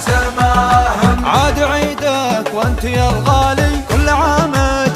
الناس ما هم. عاد عيدك وانت يا الغالي كل عام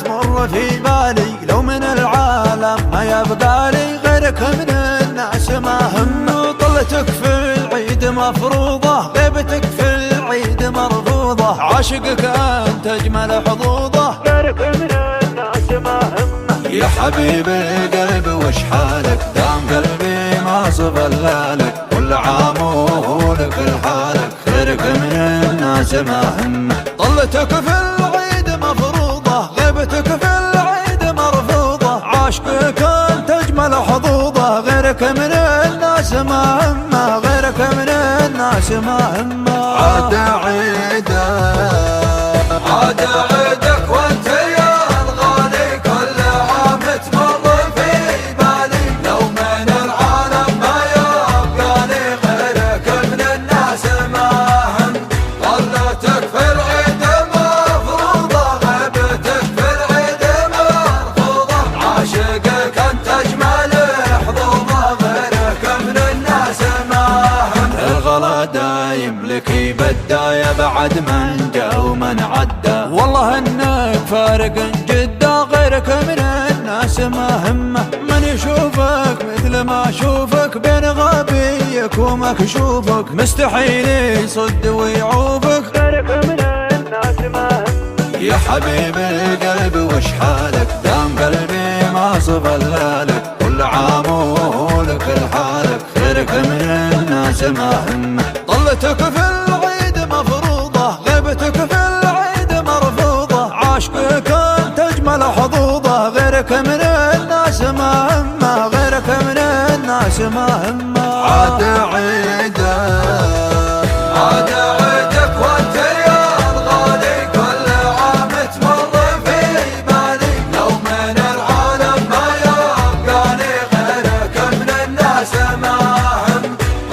تمر في بالي، لو من العالم ما يبقى لي غيرك من الناس ما هم. طلتك في العيد مفروضة، غيبتك في العيد مرفوضة، عاشقك انت اجمل حظوظة، غيرك من الناس ما هم. يا حبيب القلب وش حالك، دام قلبي ما صفلالك، كل عام ولك الحالك، خيرك من الناس ما هم. طلتك في العيد مفروضة، غيبتك في العيد مرفوضة، عاشقك انت اجمل حظوظة، غيرك من الناس ما هم، غيرك من الناس ما هم. عاد عيدك عاد عيدك وانت يا الغالي كل عام تمر في بالي، لو من العالم ما يبقى لي غيرك من الناس ما هم. طلتك في العيد مفروضة، غيبتك في العيد مرفوضة، عاشقك انت اجمل حظوظة، غيرك من الناس ما هم. الغلا دايم لك بداية بعد من جا ومن عدى، والله انك فارق جدا، غيرك من الناس ما همه. من يشوفك مثل ما اشوفك، بين غبيك ومكشوفك، مستحيل يصد ويعوفك، غيرك من الناس ما هم. يا حبيب القلب وش حالك، دام قلبي ما صفلالك، كل عام ولك الحالك، خيرك من الناس ما هم. طلتك في العيد مفروضة، غيبتك في العيد مرفوضة، عاشقك انت اجمل حظوظة، غيرك من الناس ما هم، غيرك من الناس ما هم. عاد عيدك عاد عيدك وانت يا الغالي كل عام تمر في بالي، لو من العالم ما يبقى لي غيرك من الناس ما هم.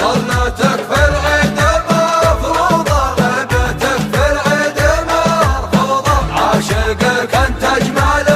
طلتك في العيد مفروضة، غيبتك في العيد مرفوضة، عاشقك انت اجمل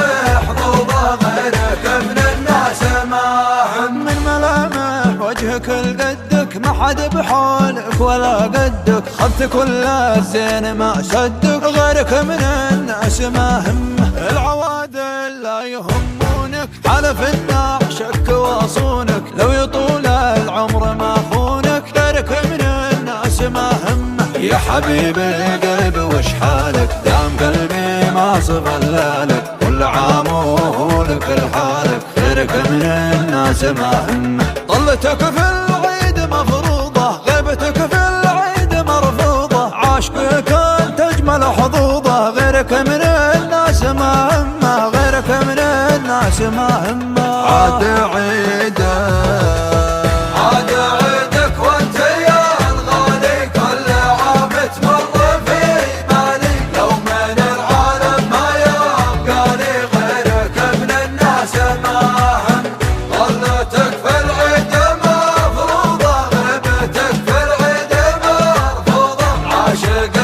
حظوظة، غيرك من الناس ما هم. من ملامح وجهك لقدك، ما حد بحولك ولا قدك، خذت كل الزين ما شدك، غيرك من الناس ما هم. العوادل لا يهمونك، حلف النعشك واصونك، لو يطول العمر ما خونك، غيرك من الناس ما هم. يا حبيب القلب وش حالك، دام قلبي ما صفلالك، كل عام ولك الحالك، خيرك من الناس ما هم. طلتك في العيد مفروضة، غيبتك في العيد مرفوضة، عاشقك انت اجمل حظوظة، غيرك من الناس ما هم، غيرك من الناس ما هم. عاد عيدك عاد عيدك وانت يا الغالي كل عام تمر في بالي، لو من العالم ما يبقى لي غيرك من الناس ما هم. طلتك في العيد مفروضة، غيبتك في العيد مرفوضة، عاشق